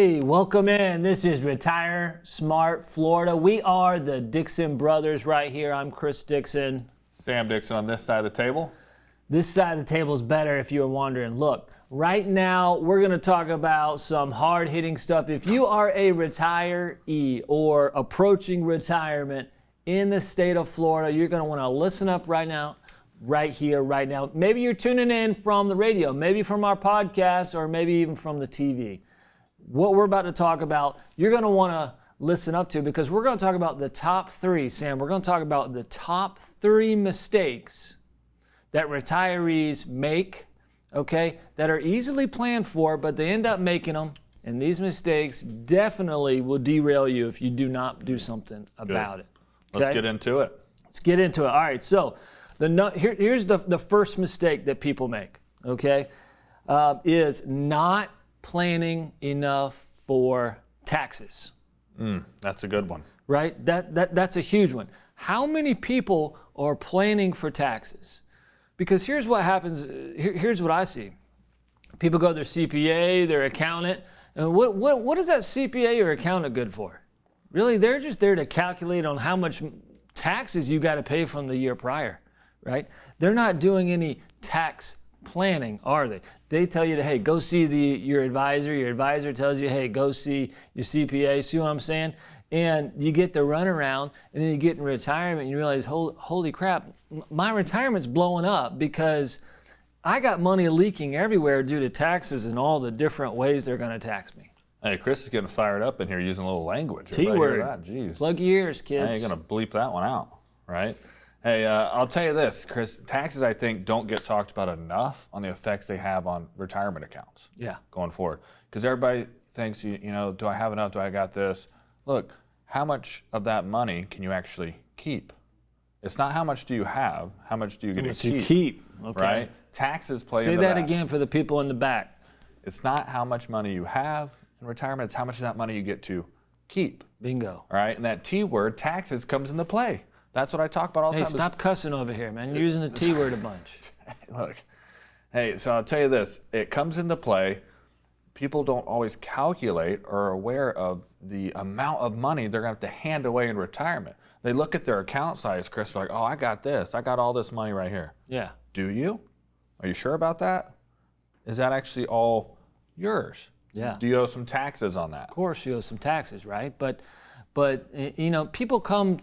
Hey, welcome in. This is Retire Smart Florida. We are the Dixon brothers right here. I'm Chris Dixon. Sam Dixon on this side of the table. This side of the table is better if you're wondering. Look, right now we're going to talk about some hard-hitting stuff. If you are a retiree or approaching retirement in the state of Florida, you're going to want to listen up right now, right here, right now. Maybe you're tuning in from the radio, maybe from our podcast, or maybe even from the TV. What we're about to talk about, you're going to want to listen up to, because we're going to talk about the top three, Sam. We're going to talk about the top three mistakes that retirees make, okay, that are easily planned for, but they end up making them. And these mistakes definitely will derail you if you do not do something about it. Okay? Let's get into it. Let's get into it. All right, so here's the first mistake that people make, okay, is not planning enough for taxes. That's a good one. Right? That's a huge one. How many people are planning for taxes? Because here's what happens. Here's what I see. People go to their CPA, their accountant, and what is that CPA or accountant good for? Really, they're just there to calculate on how much taxes you got to pay from the year prior, right? They're not doing any tax planning, are they? They tell you to, hey, go see your advisor. Your advisor tells you, hey, go see your CPA. See what I'm saying? And you get the runaround, and then you get in retirement, and you realize, holy crap, my retirement's blowing up because I got money leaking everywhere due to taxes and all the different ways they're going to tax me. Hey, Chris is getting fired up in here using a little language. T-word. Jeez. Plug your ears, kids. Hey, you're going to bleep that one out, right? Hey, I'll tell you this, Chris. Taxes, I think, don't get talked about enough on the effects they have on retirement accounts. Yeah. Going forward. Because everybody thinks, you know, do I have enough? Do I got this? Look, how much of that money can you actually keep? It's not how much do you have, how much do you get to keep. Okay. Right? Taxes play Say into that. that again for the people in the back. It's not how much money you have in retirement, it's how much of that money you get to keep. Bingo. All right? And that T word, taxes, comes into play. That's what I talk about all the time. Hey, stop cussing over here, man. You're using the T word a bunch. Look, hey, so I'll tell you this. It comes into play. People don't always calculate or are aware of the amount of money they're going to have to hand away in retirement. They look at their account size, Chris, like, oh, I got this. I got all this money right here. Yeah. Do you? Are you sure about that? Is that actually all yours? Yeah. Do you owe some taxes on that? Of course you owe some taxes, right? But you know, people come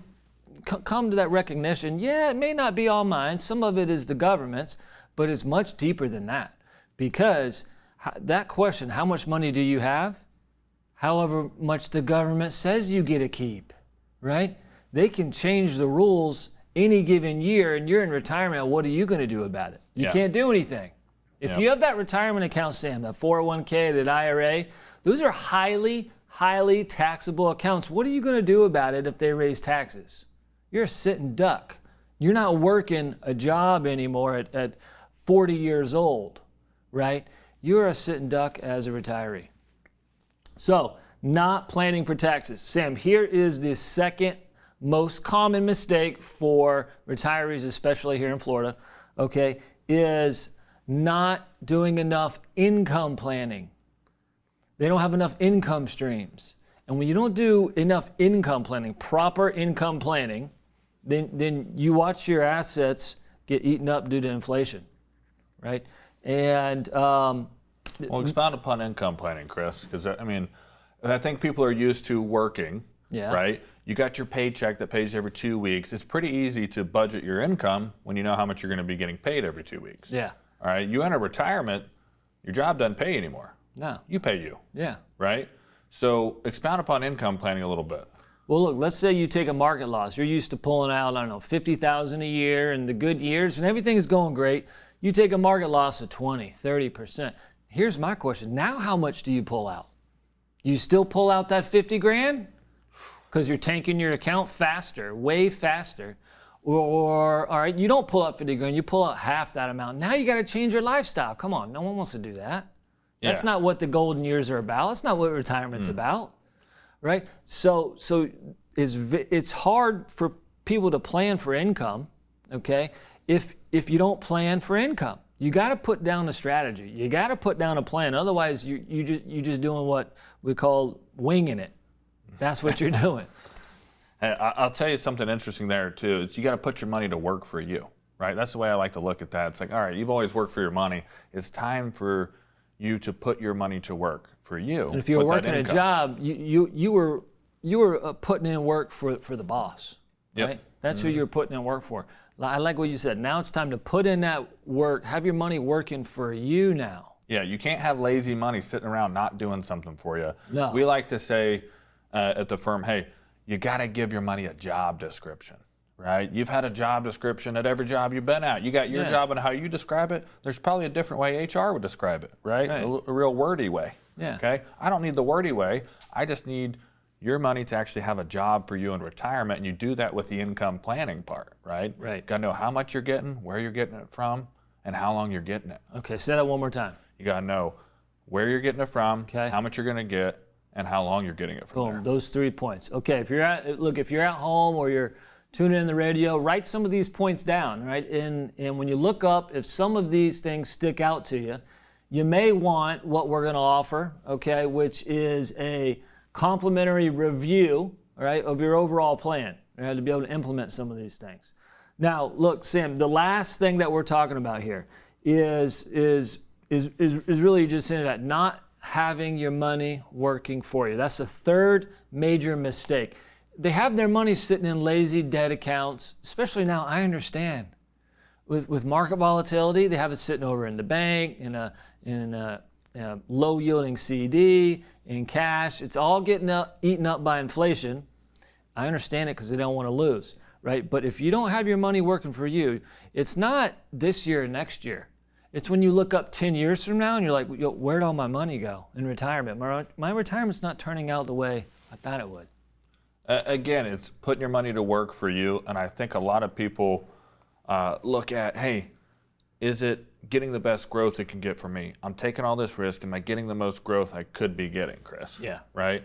to that recognition, yeah, it may not be all mine. Some of it is the government's, but it's much deeper than that. Because that question, how much money do you have? However much the government says you get to keep, right? They can change the rules any given year, and you're in retirement. What are you going to do about it? You can't do anything. If you have that retirement account, Sam, that 401k, that IRA, those are highly, highly taxable accounts. What are you going to do about it if they raise taxes? You're a sitting duck. You're not working a job anymore at 40 years old, right? You're a sitting duck as a retiree. So, not planning for taxes. Sam, here is the second most common mistake for retirees, especially here in Florida, okay, is not doing enough income planning. They don't have enough income streams. And when you don't do enough income planning, proper income planning, then you watch your assets get eaten up due to inflation, right? And well, expound upon income planning, Chris, because I mean, I think people are used to working, right? You got your paycheck that pays every 2 weeks. It's pretty easy to budget your income when you know how much you're going to be getting paid every 2 weeks. Yeah. All right. You enter retirement, your job doesn't pay anymore. No. You pay you. Yeah. Right? So expound upon income planning a little bit. Well, look, let's say you take a market loss. You're used to pulling out, I don't know, $50,000 a year in the good years, and everything is going great. You take a market loss of 20, 30%. Here's my question. Now how much do you pull out? You still pull out that 50 grand? Because you're tanking your account faster, way faster. Or, all right, you don't pull out 50 grand, you pull out half that amount. Now you got to change your lifestyle. Come on, no one wants to do that. Yeah. That's not what the golden years are about. That's not what retirement's about, right? So it's hard for people to plan for income, okay, if you don't plan for income. You got to put down a strategy. You got to put down a plan. Otherwise, you just doing what we call winging it. That's what you're doing. Hey, I'll tell you something interesting there too. Is you got to put your money to work for you, right? That's the way I like to look at that. It's like, all right, you've always worked for your money. It's time for you to put your money to work for you. And if you're working a job, you were putting in work for the boss, yep. right? That's who you're putting in work for. I like what you said. Now it's time to put in that work. Have your money working for you now. Yeah, you can't have lazy money sitting around not doing something for you. No. We like to say at the firm, hey, you got to give your money a job description, right? You've had a job description at every job you've been at. You got your job and how you describe it. There's probably a different way HR would describe it, right? A real wordy way. Yeah. Okay? I don't need the wordy way. I just need your money to actually have a job for you in retirement, and you do that with the income planning part, right? Right. Got to know how much you're getting, where you're getting it from, and how long you're getting it. Okay, say that one more time. You got to know where you're getting it from, Okay. how much you're going to get, and how long you're getting it from Boom, there. those 3 points. Okay, if you're at home or you're tuning in the radio, write some of these points down, right? And when you look up, if some of these things stick out to you, you may want what we're going to offer, okay, which is a complimentary review, all right, of your overall plan, right, to be able to implement some of these things. Now, look, Sam, the last thing that we're talking about here is really just into that, not having your money working for you. That's the third major mistake. They have their money sitting in lazy debt accounts, especially now. I understand with market volatility, they have it sitting over in the bank, in a low yielding CD, in cash. It's all getting eaten up by inflation. I understand it because they don't want to lose, right? But if you don't have your money working for you, it's not this year or next year. It's when you look up 10 years from now and you're like, where'd all my money go in retirement? My retirement's not turning out the way I thought it would. Again, it's putting your money to work for you, and I think a lot of people look at, hey, is it getting the best growth it can get for me? I'm taking all this risk. Am I getting the most growth I could be getting, Chris? Yeah. Right?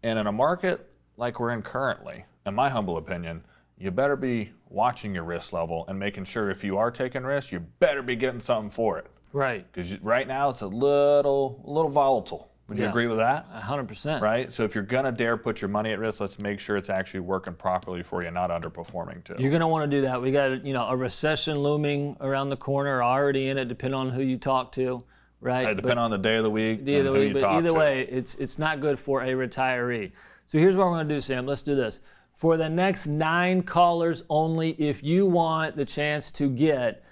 And in a market like we're in currently, in my humble opinion, you better be watching your risk level and making sure if you are taking risks, you better be getting something for it. Right. Because right now it's a little volatile. Would you agree with that? 100%. Right? So if you're going to dare put your money at risk, let's make sure it's actually working properly for you, not underperforming too. You're going to want to do that. We got a recession looming around the corner, already in it, depending on who you talk to, right? Depending on the day of the week Day of the and who week, you but talk either to. way, it's not good for a retiree. So here's what we're going to do, Sam. Let's do this. For the next 9 callers only, if you want the chance to get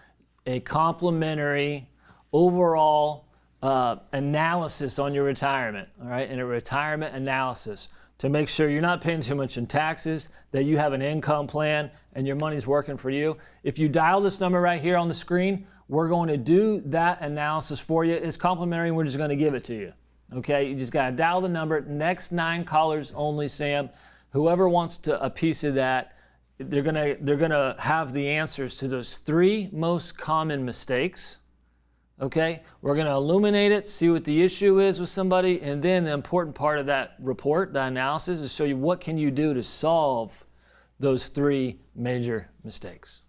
a complimentary overall analysis on your retirement, all right, and a retirement analysis to make sure you're not paying too much in taxes, that you have an income plan and your money's working for you. If you dial this number right here on the screen, we're going to do that analysis for you. It's complimentary and we're just going to give it to you. Okay, you just got to dial the number. Next 9 callers only, Sam. Whoever wants a piece of that, they're gonna have the answers to those 3 most common mistakes. Okay, we're gonna illuminate it, see what the issue is with somebody, and then the important part of that report, the analysis, is show you what can you do to solve those 3 major mistakes.